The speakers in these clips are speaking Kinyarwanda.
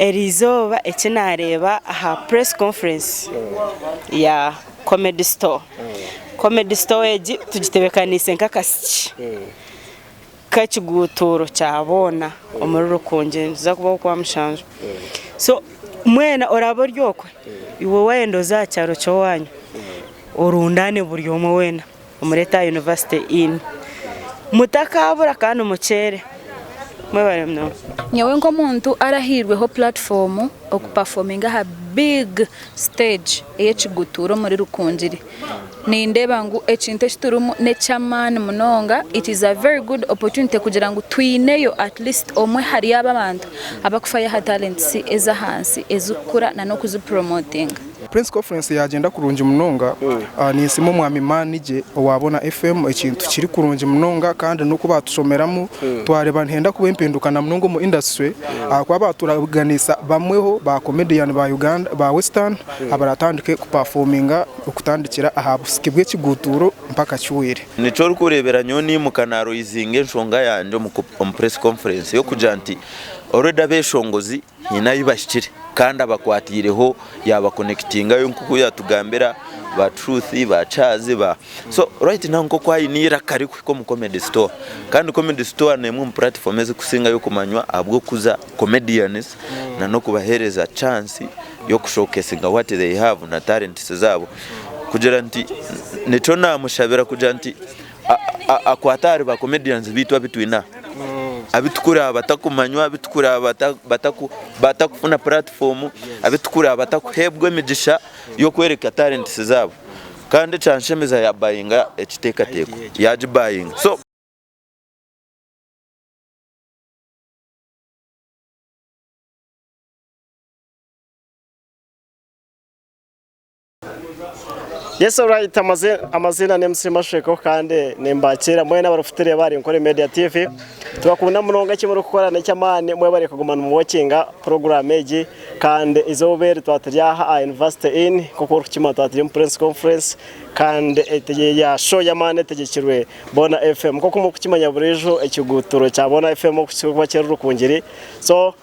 Erizoba ekinareba aha press conference ya Comedy Store. Comedy Store eji tugitebekanise nk'akasiki. Kachiguturo cyabona umuriro kongenza kubaho kwa Mushanju. So mwena orabo ryokwe iwe wendo za cyaro cyo wanyu. Urundane buryo mu wena umureta University in mutakabura kandi umucere mwebare mno. Nyewe ngo muntu arahirweho platform okuperforminga ha big stage eyechiguturo muri Rukungiri. Nindeba ngu ekintu ekiturumu nechamani munonga. It is a very good opportunity kugira ngo twineyo at least omwe hari abantu abakufaya ha talents eza hansi ezukura na no kuzipromoting. Press conference yagenda kurungi munonga ni isimo mwami manije wabona FM ekintu kiri kurungi munonga kandi nuko batusomeramu twareba ntenda kubempendukana munongo mu industry kwa baturaganisa bamweho ba comedian ba Uganda ba Western abaratandike ku performinga ukutandikira ahabusike kiguturo mpaka cyuwire nico rukurebera nyoni mu kanaro izinge nshonga yanje mu press conference yo kujanti already abeshongozi hinayibashikire kandi abakwatireho yaba connectinga yo nkuko yatugambera ba truth ba chazi ba so right now nko kwayinira kari ko mu Comedy Store kandi Comedy Store nemwe mu platform eze kusinga yo kumanywa abwo kuza comedians na no kubahereza chance yo kushokesinga what they have na talents zabo kugira nti neco namushabira kugira nti akwatari ba comedians bitwa bitwina abitukura batakumanywa abitukura batakufuna platform abitukura batakuhebwe imigisha yo kwereka talents zabo kandi canshemeza ya buyinga ekitekateko yaje buying so Yes, alright, amazina ni Msimasheko kandi nimbakira mwe n'abarufitire bari nkore Media TV tubakunda munonga kimuri gukorana cyamane mwe bari kugumana mu watchinga program eji kandi izobere twatiryaha a University in kuko kima twatiri mu press conference kandi etege ya show yamane tegekirwe Bona FM kuko mu kukimanya burejo ekiguturo cya Bona FM kuba cyera Rukungiri so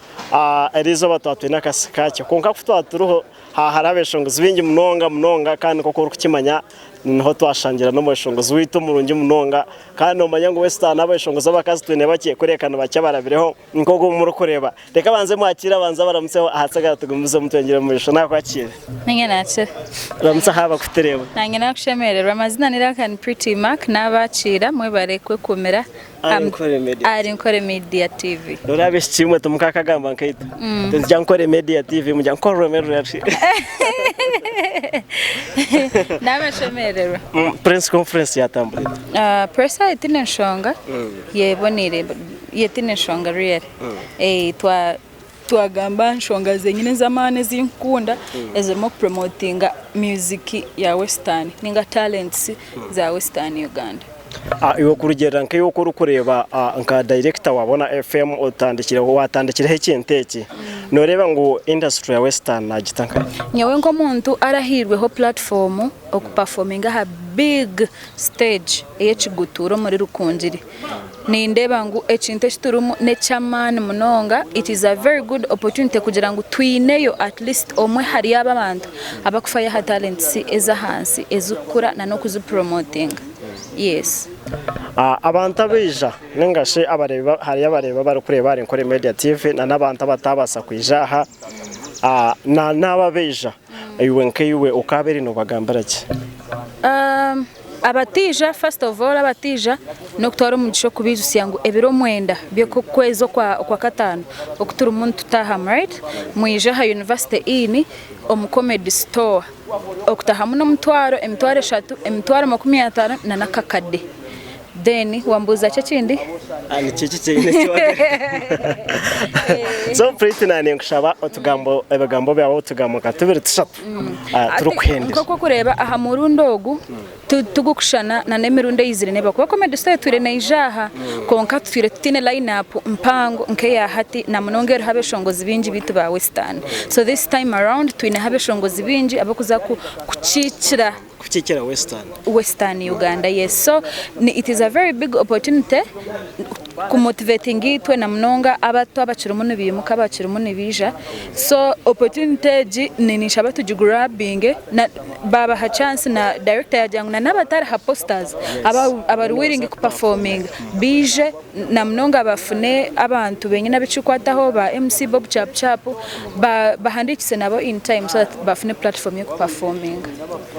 erizo batwatwina kasikache konka kutwaturuho harabeshongozi bingi munonga kandi koko kukimanya niho twashangira no mweshongozi wito murungi munonga kandi umanya ngo Western abeshongozi abakazi twene bakiye kurekana bacya barabireho nkoko muri kureba reka banze mwakira banza baramutseho ahatsaga tugumuze mutwengera mu bisho nakwakira Ninge nace ramutsa haba kutereba Nange nakushemerera amazina nirakan Pretty Mark nabacira mwe barekwe kumera ari nkore Media TV Urabesh chimwe tumukaka gamba nkaita tujya nkore Media TV mujya nkore Media Nabashemerera press conference yatambule press itine nshonga yebonire yetine nshonga real twagamba nshonga zenyine zamane zinkunda ezemo promotinga music ya Western ninga talents za Western Uganda iwo kurugera nke yo kureba nka director wabona FM watandikira hekinteki noreba ngo industry ya Western nagitanka nyewe ngo muntu arahirweho platform okuperforminga ha big stage eyechiguturo muri Rukungiri nindeba ngo ekintu ekiturumu nechamani munonga. It is a very good opportunity kugira ngo twineyo at least omwe hari abantu abakufaya ha talents eza hansi ezukura na no kuzipromoting. Yes. Abantu abeja ningashe abareba hari abareba bari kureba ari nkore Media TV na nabantu batabasa kwijaha na nababeja iwe nk'iwe ukaberi no bagambaraki abatija first of all abatija no kutwara umugisho kubizusiya ngo ebiro mwenda byo kwezo kwa katano okutura umuntu taha right mwija ha University in Comedy Store okutaha muno mutwaro emitwaro 3 emitwaro 50 na nakakade then wambuza cyakindi ani cyine cyo so Pretty nane ngushaba otugambo ebagambo byawo tugamuka tubiri tushatu turukwende koko kureba aha murundogu tugukushana na nemirundo yizire neba kuba Comedy Store twire naijaha konka twire tine line up mpango nke ya hati na munongero habe shongozi bingi bitu ba Western. So this time around twine habe shongozi bingi abakuza kucicira Western Uganda. Yes, so it is a very big opportunity kumotivating itwe na mnonga abato abacira umuntu bimuka abacira umuntu bija so opportunity ni nishaba tujigrabbing na baba ha chance na director yajangu na nabatari ha posters aba willing ku performing bije na mnonga bafune abantu benye nabicukwataho ba MC Bob Chap Chap bahandikise nabo in time so that bafune platform yo ku performing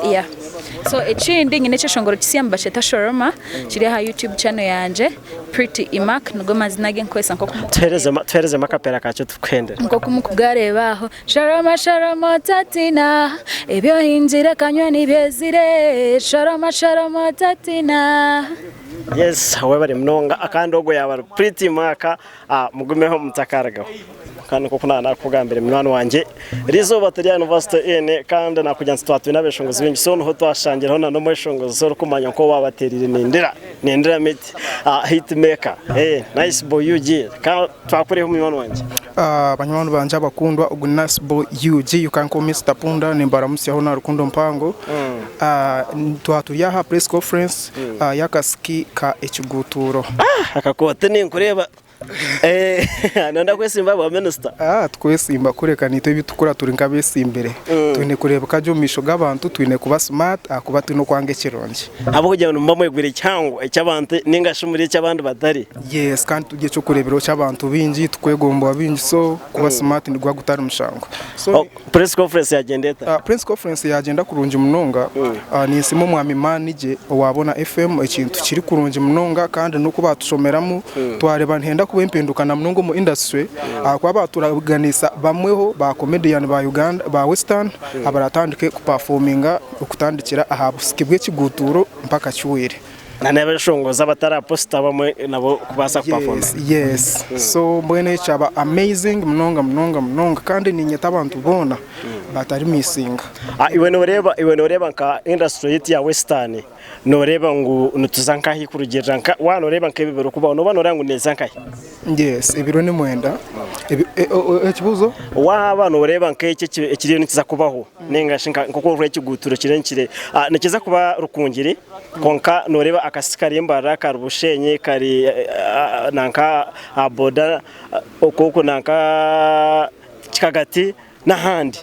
yeah so ekindi nyine cyeshongoro kisiyamba cheta Sharama kiri ha YouTube channel yanje Pretty Imak nugo mazina ge nkwesa nko twereze makapera kacu tukwende nko kumukugarebaho Sharama tatina ebyo hinjira kanywa nibyezire Sharama tatina yes we bari mnonga akandogo yaba Pretty Imak mugumeho mutakaragaho kandi koko nakugambire mwana wanje rizo bateria university ene kandi nakujyansa twatu nabeshongozi bingi so no twashangiraho na no mweshongozi so kumanya ko wabaterire nindira miti hitmaker nice boy UG ka twakureho mwana wanje abanywantu banje abakundwa ugu nice boy UG you can call Mr Punda nimbaramusi aho na rukundo mpango twaturiya ha press conference yakasiki ka ekiguturo akakote ninkureba nanda kwesimba ba minister twesimba kureka nito bitukura turi nkabese imbere twine kureba kajo misho gabantu twine kuba smart akuba twino kwange kironje abo kujya no mbamwegwire cyango cy'abantu ningashumuri cy'abantu batari yes kandi tujye cyo kurebero cy'abantu bingi twegomba bingi so kuba smart ni gwa gutara mushango so press conference yagendeta press conference yagenda kurunje munonga ni simo mwami manije wabona FM ikintu kiri kurunje munonga kandi nuko batushomeramo twareba ntenda kubempendukana munongo mu industry kwa baturaganisa bamweho ba comedian ba Uganda ba Western abaratandike ku performinga ukutandikira ahabusikibwe kiguturo mpaka cyuwire na nebeshongoza bataraposta bamwe nabo kubasa perform yes so mbone cyaba amazing munonga kandi ninyeta abantu bona batari misinga iwe noreba nka industry yiti ya Western noreba ngo nutuzanka hikurugera nka wanoreba nkebibero kuba no banorango nezanka yes ibiro ni mwenda ekibuzo waba noreba nk'iki ekiriyo nikiza kubaho nengashinka nkoko rwekigutura kirenkire nikiza kuba rukungiri konka noreba akasikari imbara karubushenye kari nanka aboda okoko nanka kikagati nahandi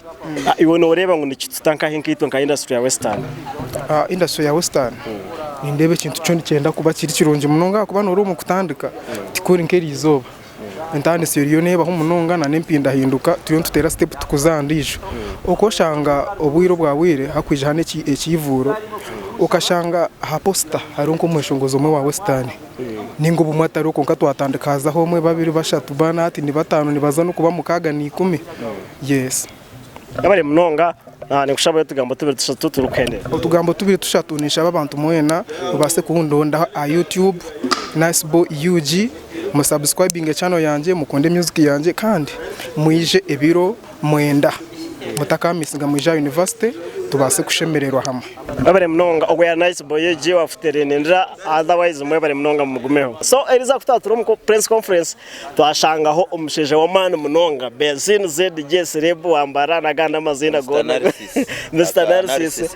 iwe noreba ngo nikitutanka hinkito nka industry ya Western industry ya Western nindebe kintu cyo cyenda kuba kiri kirunje munonga kuba no rumu kutandika tikuri nkeri izoba entane seriyo neba humunonga na nempinda hinduka tuyo tutera step tukuzandisho ukoshanga obwiro bwawire hakwije hane ekivuro ukashanga ha posta haronko mweshongozo mwe wa Western ningo bumwatari uko nkatwatandikaza homwe babiri bashatu bana ati ni batanu nibaza no kuba mukaga ni 10 yes abari munonga ni kushaba tugambo tubiri tushatu turukende utugambo tubiri tushatu nisha abantu mwena ubase kuhundonda YouTube nice boy UG mu subscribing channel yanje mukonde music yanje kandi muije ebiro mwenda mutakamisinga muija university tubase kushemererwa hamwe abare mnonga ogwa ya nice boy UG wafutere nendra otherwise mwe bare mnonga mugumeho so eriza kutatura mu press conference twashangaho umusheje wa man mnonga Benzin ZJ Celeb wambara naganda mazina gona Mr Narcissus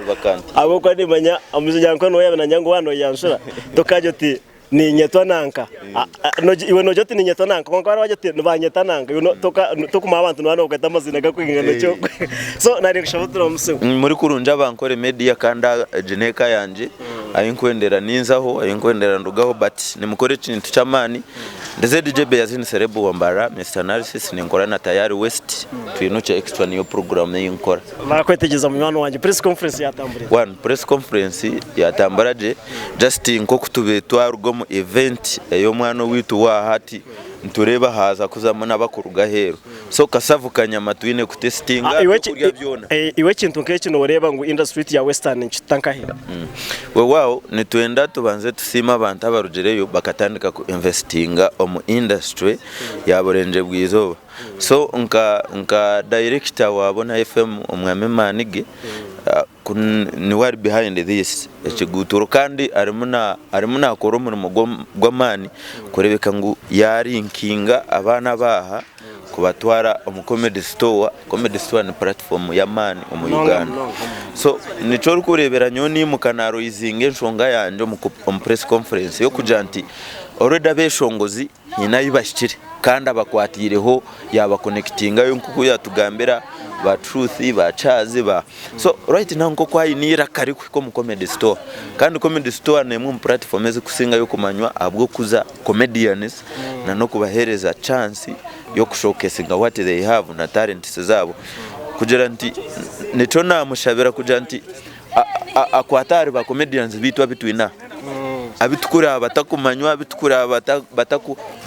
abo kwa nimanya amuzijyanko no yabana nyango wano yanshura tokaje ti ni nyetwa nanka iwe no joti ni nyetwa nanka konka wari wajoti nubanyeta nanka you know tokuma abantu nwana ugata mazina gakwingana cyo so nari kushabutura umusu muri kurunja bankore media kanda geneka yanje ayinkwendera ninzaho ayinkwendera ndugaho but nimukore kintu cyamani ndeze DJ Benzin Celeb wambara Mr Narcissus ninkora na tayari West twinuche extra niyo program yinkora bakwetegeza mu mwana wanje press conference yatambure one press conference yatambaraje just nko kutube twarugo mu event eyo mwana witu wa hati ntureba haza kuzamana bakuruga hero so kasavukanya matwine ku testinga kurya byona iwe kintu nk'iki no reba ngo industry ya Western nchitanka he wao nitwenda tubanze tusima abantu abarugereyo bakatandika ku investinga mu industry yaborenje bwizoba so nka director wabona FM umwame manige ni wari behind this ekiguturo kandi arimuna akora mu gwamani kurebeka ngo yarinkinga abana baha kubatwara mu comedy store ni platform ya mani mu Uganda so nico rukurebera nyoni mu kanaro izinge nshonga yanje mu press conference yo kujanti already abeshongozi hinayibashikire kandi abakwatireho yabakonekitinga yo nkuko yatugambira ba truth ba chazi ba so right now nko kwayinira kari ko mu comedy store kandi comedy store ne mu platform eze kusinga yo kumanywa abwo kuza comedians na no kubahereza chance yo kushokesinga what they have na talents zabo kugira nti neco namushabira kugira nti akwatari ba comedians bitwa bitwina abitukura batakumanywa abitukura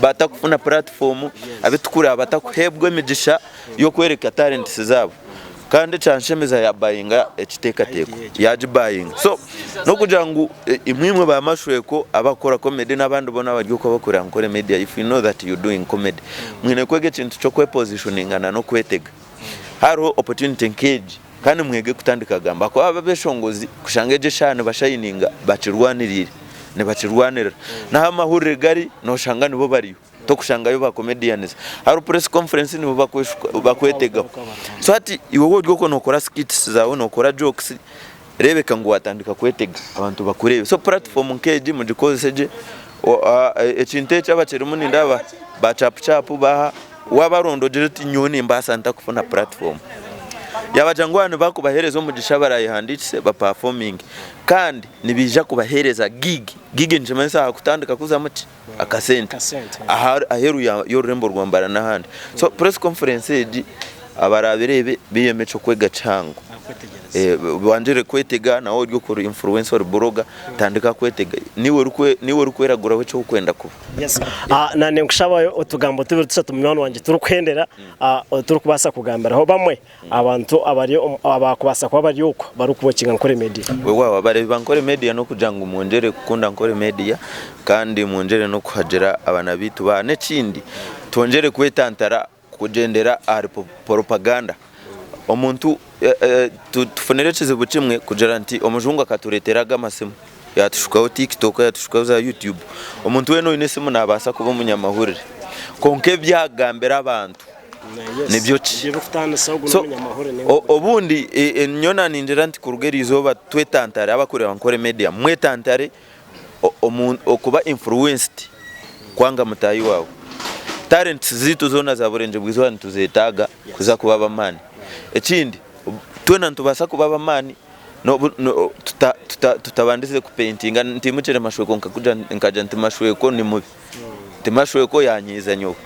batakufuna platform abitukura batakuhebwe imigisha yo kwereka talents zabo kandi canshemeza ya buyinga ekitekateko yaje buying so no kugira ngo imwimwe ba mashweko abakora comedy n'abandi bona baryuko bakora nkore media if you know that you doing comedy mwine kwege kintu cyo kwe positioning na no kwetega haro opportunity engage kandi mwege kutandika gamba ko ababeshongozi kushangeje shane bashayininga bacirwanirire ne bacirwanira na amahurire gari no shanga nibo bariyo to kushangayo ba comedians haro press conference nibo bakwetega so ati iwo wodyo ko nokora skits zawe nokora jokes rebeka ngo watandika kwetega abantu bakurebe so platform nkeje mu gikozeje ekinte cy'abaceri munini ndaba ba chap ba wabarondo direct nyoni mbasa ntakufuna platform yabajangwane bakubahereza umugisha barayihanditse ba performing kandi nibija kubahereza gig njemesa akutandika kuzamuti akasente aheru yo rembo rwambara nahandi so press conference eji abarabirebe biyemecho kwega chango banjere kwetega na wo ryo ko influencer blogger tandika kwetega niwe rukwera we cyo kwenda kuba yes nane nkushabayo utugambo tubirutse tumwana wanje turukwendera turukubasa kugambira ho bamwe abantu abari abakubasa kwa bari uko barukubokinga nkore media wewe abare bankore media no kujanga umunjere kukunda nkore media kandi munjere no kuhagera abana bitu bane kindi tongere kwetantara kugendera ari propaganda omuntu tufunerekeze bucimwe kugira nti omujungu akatureteraga amasimu yatushukaho TikTok yatushukaho za YouTube omuntu we no inesimu nabasa kuba umunyamahurire konke byagambera abantu nibyo ki so obundi nyona ninjira nti kurugeri izoba twetantare abakureba nkore media mwetantare okuba influenced kwanga mutayi wawe talents zitu zona za burenje bwizwa ntuzetaga kuza kuba bamani ekindi twena ntubasa kuba bamani no tutabandize ku paintinga ntimuchere mashweko nkakuja nkaja ntimashweko ni mubi ntimashweko yanyiza nyoko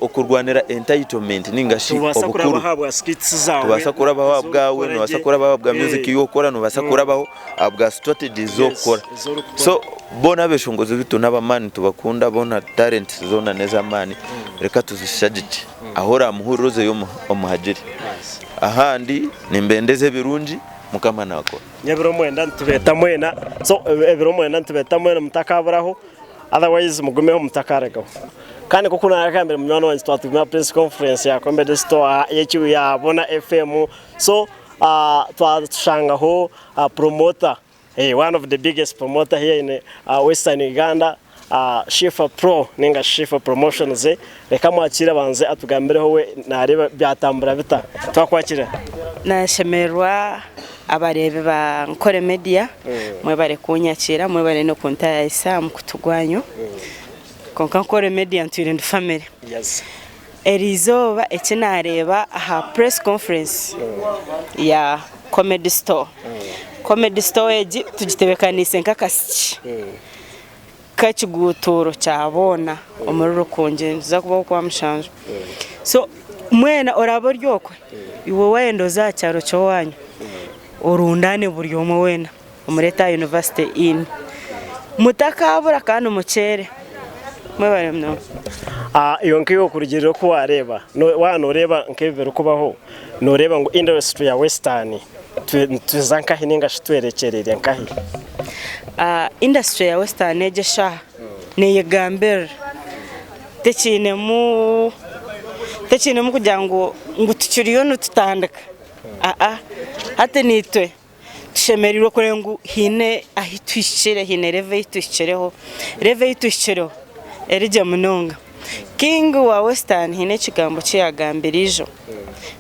okurwanira entitlement ningashi obukuru tubasa kuraba wabwawe no basa kuraba wabwa music yokora no basa kurabaho abwa strategies zokora so bona beshongozo bitu n'abamani tubakunda bona talent zona neza mani reka tuzishagike ahora muhuruze yo omuhagiri ahandi nimbendeze birungi mukama nako nyabiro mwenda ntubeta mwena so ebiro mwenda ntubeta mwena mutakaburaho otherwise mugumeho mutakaragaho kandi kuko narakambere mwana wanje twatuma press conference ya comedy store yechi ya Bona FM so twashangaho promoter one of the biggest promoter here in Western Uganda Shifa Pro ninga Shifa Promotions reka mwakira banze atugambireho we nareba byatambura bita twakwakira nashemerwa abarebe ba nkore media mwe bare kunyakira mwe bare no kontaya isa mukutugwanyo konka nkore media ntire ndi family yes erizoba ekinareba aha press conference ya comedy store comedy store eji tugitebekanise nkakasiki kachiguturo cyabona omururo konje nza kuba kwa mshanje so mwena orabo ryokwe iwo wendo za cyaro cyo wanyu urundane buryo mu wena umureta university in mutakabura kandi umucere mwe bare mno iyo nkiyo kurugiriro ko wareba no reba nkebero kubaho no reba ngo industry ya Western tuzanka hininga shitwerekerere nkahi industry ya Western ejesha ne yegambere tekine mu kugira ngo tukiriyo nututandaka hate nitwe tushemeriro kore ngo hine ahitwishire hine reve itwishireho erije munonga king wa Western hine kigambo cyagambirijo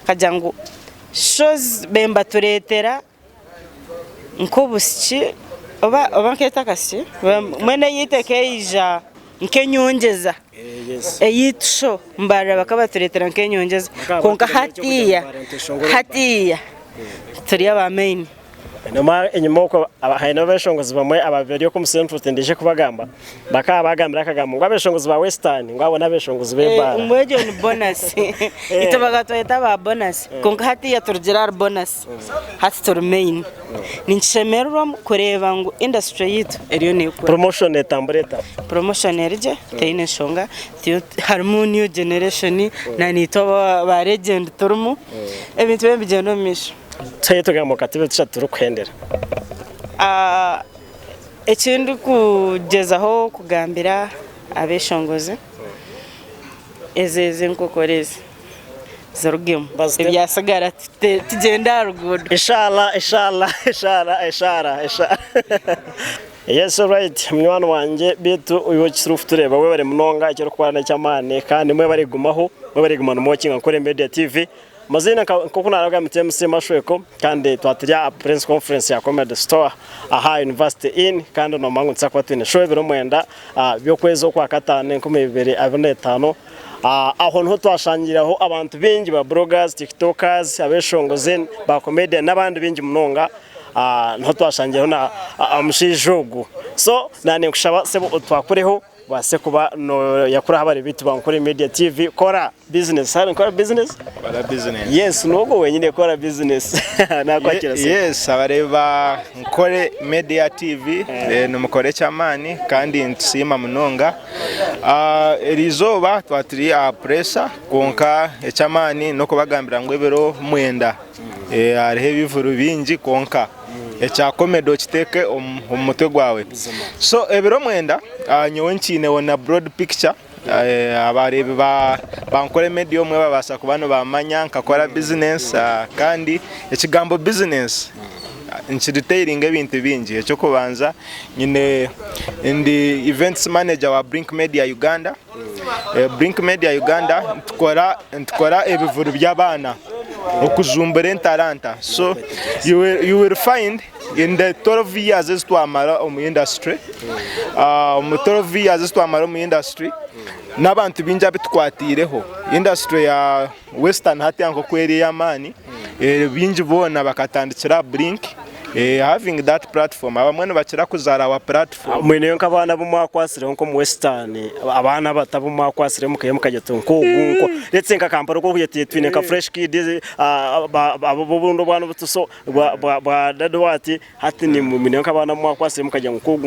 kajya ngo shows bemba turetera nkobusiki oba nketa kasi mwene yitekeija nkenyongeza eyitusho mbara bakabaturetera nkenyongeza konka hatiya turi aba main noma enyuma uko haino beshongozi bamwe ababiri yo kumusenfuti ndije kubagamba bakaba bagambira akagamba ngo abeshongozi ba western ngo abona abeshongozi bebara umwejo ni bonus itabaga toyeta ba bonus konka hatiya turgira bonus hati tur main ninchemerwa kureba ngo industry yitu eriyo ne promotion etambureta promotion erije teine shonga harimo new generation na nito ba legend turumu ebintu bibigendo misho tsaye tugamba katibe tshatu kwendera ekindi kugezaho kugambira abeshongoze ezeze nkokoreze zarugemo ibyasagara tugenda ruguru inshallah yes right mwana wanje bitu uyo kisurufu tureba we bari munonga cyo kwana cyamane kandi mwe bari gumaho mwe bari gumana mokinga nkore media tv mazina koko naraga mtmc mashweko kandi twatira press conference ya comedy store aha university in kandi no mangu tsakwa twine shwebero mwenda byo kwezo kwa katane 2025 aho nho twashangiraho abantu bingi ba bloggers tiktokers abeshongoze ba comedian nabandi bingi munonga nho twashangiraho na amushijogu so nane kushaba sebo twakureho base kuba no yakura habari bitu bankore media tv kora business hari kora business yes nugo wenyine kora business nakwakira yes abareba nkore media tv numukore cyamani kandi nsima munonga erizoba twatiri pressure konka ecyamani no kubagambira ngo ebero mwenda arihe bivuru bingi konka echa komedo kiteke umutwe gwawe so ebero mwenda nyowe nkine wona broad picture abarebe bankore media mwe babasa kubano bamanya nkakora business kandi ekigambo business nchidetailing ebintu bingi ekyo kubanza nyine ndi events manager wa Brink Media Uganda Brink Media Uganda ntukora ebivuru by'abana okuzumbere talanta so you will find in the 12 years as to amara mu industry 12 years as to amara mu industry nabantu binja bitkwatireho industry ya western hati yanko kweri yamani binji bona bakatandikira Brink having that platform abamwe bakira kuzara wa platform mwene nk'abana bumwakwasire nko mu western abana batabumwakwasire mukaye mukajya nko ndetse nkakamparo ko kuyetiye twine ka fresh kid abo burundo bwana butuso bwa dadwati hati ni mwene nk'abana bumwakwasire mukajya nko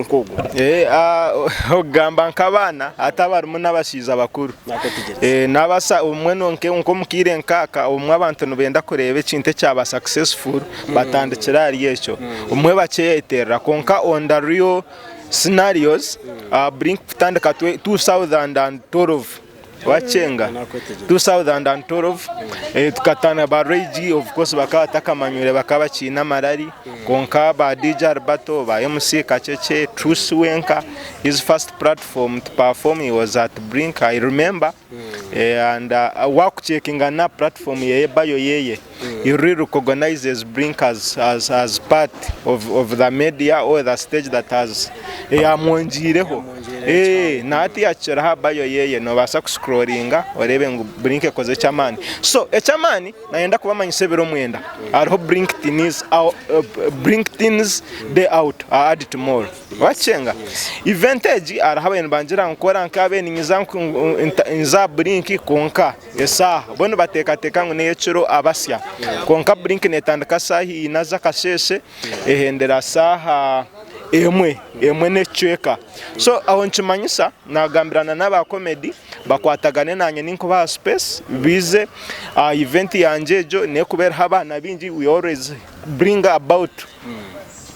ogamba nk'abana atabarumu n'abashiza bakuru nabasa umwe nko mukire nkaka umwe abantu nubenda kureba ikinte cyaba successful batandikira ari yecho umwe bakeyetera konka on the real scenarios Brink tandika 2012 wachenga 2012 tukatana ba Regi of course bakataka manyure bakabachina marari konka ba DJ Arbato ba MC Kacheche Truce Wenka his first platform to perform he was at Brink I remember and work checking na platform yeye bayo yeye he really recognizes Brink as part of the media or the stage that has amwonjireho na ati achira habayo yeye no basa scrollinga orebe ngo Brink koze cyamani so ecyamani naenda kubamanyise bero mwenda ariho Brink tins Brink tins day out add tomorrow wachenga eventage arahaben banjira nkora nkabe ninza Brink konka esa bono bateka ngo neyecuro abasya konka Brink netandika sahi inaza kasheshe ehendera saha emwe necweka so aho nchimanyisa nagambirana n'aba comedy bakwatagane nanye ninko ba space bize event yanjejo ne kubera abana bingi we always bring about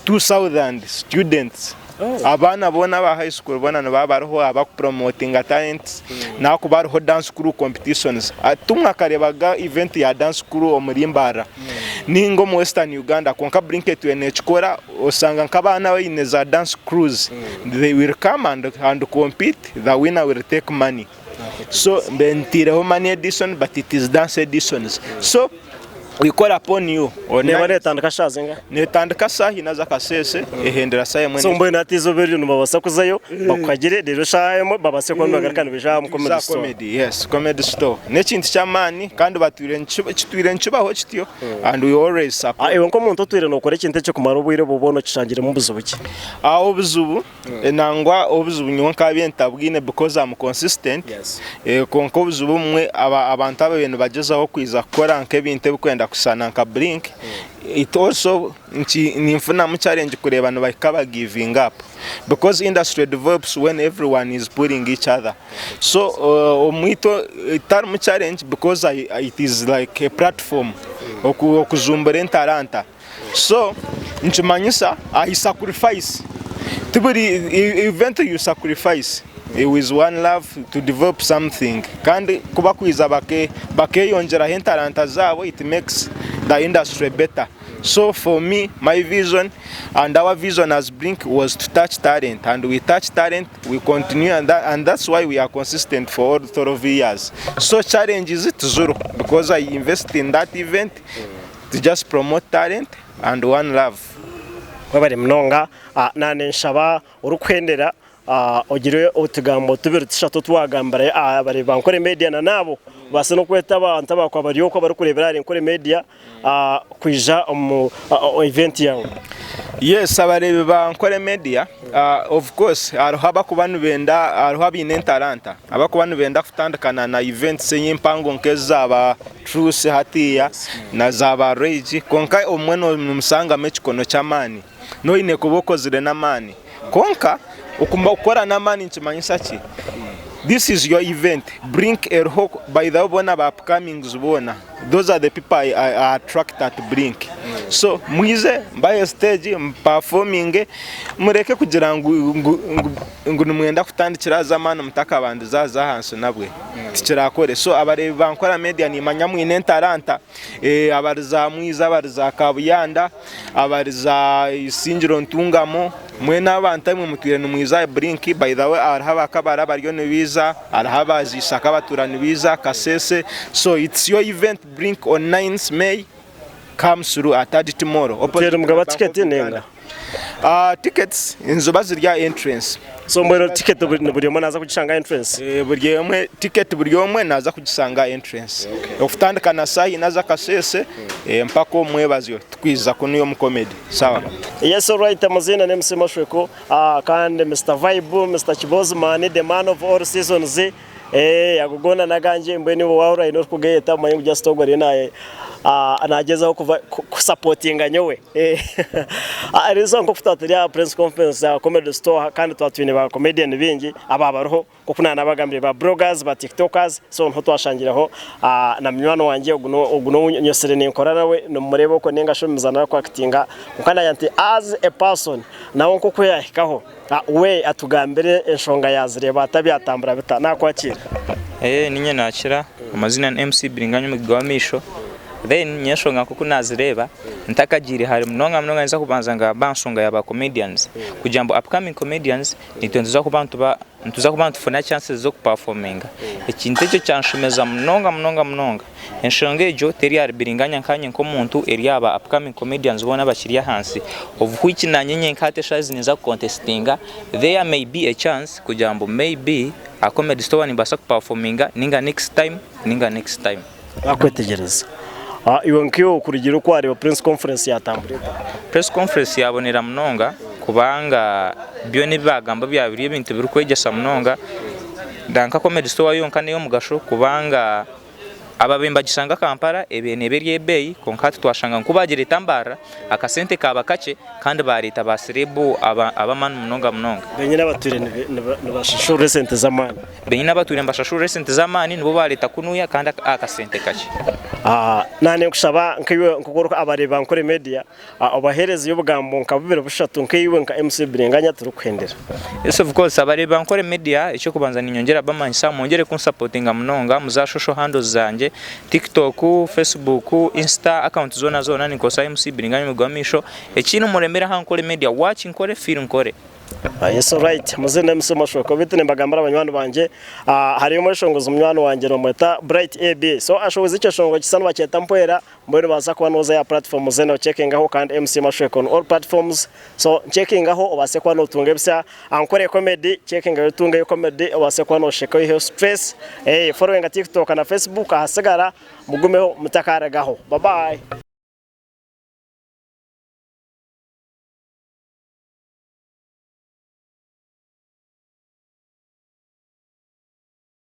2000 students abana bona ba high school bona no babaroho abapromoting talents na kubaroho dance crew competitions atumwa karebaga event ya dance crew omurimbara ningo mu Western Uganda konka Brink twene chikora osanga nkabana bayineza dance crews they will come and compete the winner will take money so bentireho money edition but it is dance editions so we call upon you neba netandika shazinga netandika sahi naza kasese ehendera saye mwene so mboye natizo beri nubabasa kuzayo bakagire rero shayemo babase ko ndagarikana bija mu comedy yes comedy store nekintu cyamani kandi batwire ncubaho kitiyo and we always support iwe nko muntu twire no kore kintu cyo kumara ubwire bubono kishangire mu buzubuki obuzubu nangwa obuzubu nyonka byentabwine because I'm consistent konko obuzubu mwe abantu abebintu bagezaho kwiza kora nke binte bikwenda kusana nka blink it also nimfuna mu challenge kureba no bakaba giving up because industry develops when everyone is putting each other so omwito itar mu challenge because it is like a platform okuzumbere talanta so nchimanyisa I sacrifice to be event you sacrifice with one love to develop something kandi kuba kwiza bakeyongera talanta zabo it makes the industry better. So for me, my vision and our vision as Blink was to touch talent, and we touch talent, we continue, and that's why we are consistent for all 12 years. So challenge is it zero because I invest in that event to just promote talent and one love. Babari mnonga nane nshaba urukwendera ogire utugambo tubiri tushatu twagambare abari bankore media na nabo base no kweta abantu abakwa ko bari kurebera ari nkore media kwija event yawo. Yes, abarebe bankore media of course aruhaba kubanu benda aruhaba inentalanta abakubanu benda kutandukana na event senye mpango nkeza aba truce hatiya na zaba rage konka omweno musanga mechikono chamani no ine kuboko zire na mani konka ukumba ukora na mani nchimanyisa ki this is your event Blink erho by the bona ba upcoming zubona those are the people I attract at Blink so mwize mbaye stage performing mureke kugira ngo numwenda kutandikira zamana mutaka abandi zaza hanso nabwe tikirakore so abare bankora media ni manyamu inentalanta abariza mwiza abariza kabuyanda abariza isingiro ntungamo mwena abantu amwe mutwirana mwiza Blink by the way arhaba kabara baryo nibiza arhaba zisaka baturana biza kasese so it's your event Blink on 9th May comes through at tomorrow opera mugaba ticket nenga tickets inzoba zirya entrance so mbero ticket buri mwe naza kugishanga entrance buri mwe ticket buri mwe naza kugisanga entrance okutandikana sayi naza kasese mpako mwe bazyo tukwiza kuno yo comedy sawa. Yes, all right, amazina ne msema shweko kandi Mr Vibe Mr Chibozman the man of all seasons yagugona naganje mbwe nibo wahura ino kugeta manyu just togore naye anageza kuva supportinga nyowe arizo nko kufataria press conference ya comedy store kandi twatwine ba comedian bingi ababaroho kokuna nabagambire ba bloggers ba tiktokers so nto twashangiraho na mnywano wanje uguno nyosere ninkora nawe no murebo ko nenga shomizana ko actinga ukana yanti as a person nawo nko kuyahikaho we atugambire enshonga yazireba atabyatambura bita nakwakira ninye nakira amazina na MC Bringanya mugwamisho then nyeshonga kuko nazireba ntakagire hari mnonga nza kubanza nga bansonga yaba comedians kujambo upcoming comedians nitonza kubantu ntuza kubantu funa chances zo kuperforminga ikintu cyo cyanshimeza mnonga enshonga ejo teri ari Bringanya nkanye nko muntu eri aba upcoming comedians bona bakiriya hansi of which nanyenye nkate shazi niza contestinga there may be a chance kujambo maybe a comedy store ni basa kuperforminga ninga next time akwetegereza iwe nkiyo kurigiro ko ari press conference yatambure press conference yabonera mnonga kubanga byo ni bagamba byabiri ibintu biri kwegesa mnonga danka comedy store yonka niyo mugasho kubanga ababemba gisanga Kampala ebene beryebei konkati twashanga nkubagire itambara akasente kaba kace kandi barita basirebo abamanu mnonga benye nabature nabashashura sente zamani benye nabature mbashashura sente zamani nibo barita kunuya kandi akasente kace nane kushaba nkiwe nkugoroka abareba nkore media abahereza y'ubugambo nkabubira bushatu nkiwe nka MC Bringanya turukwendera. Yes of course abareba nkore media icyo kubanza ninyongera bamanyisa mongere kunsupportinga mnonga muzashosho handles zanje TikTok, Facebook, Insta account zona nikosa MC Bringanya mugwamisho ekintu muremera hankore media watch nkore feel nkore Yes alright amazina MC Mashoko bite nembagambara abanywana banje hari muri shongoza umwana wanje no mweta Bright AB so ashoboza icyo shongo gisano baketa mpwera mbere baza kuba noza ya platform zeno checking aho kandi MC Mashoko on all platforms so checking aho obase kwa no tunge bya ankore comedy checking aho tunge yo comedy obase kwa no sheko yo stress following TikTok na Facebook ahasagara mugumeho mutakara gaho bye bye.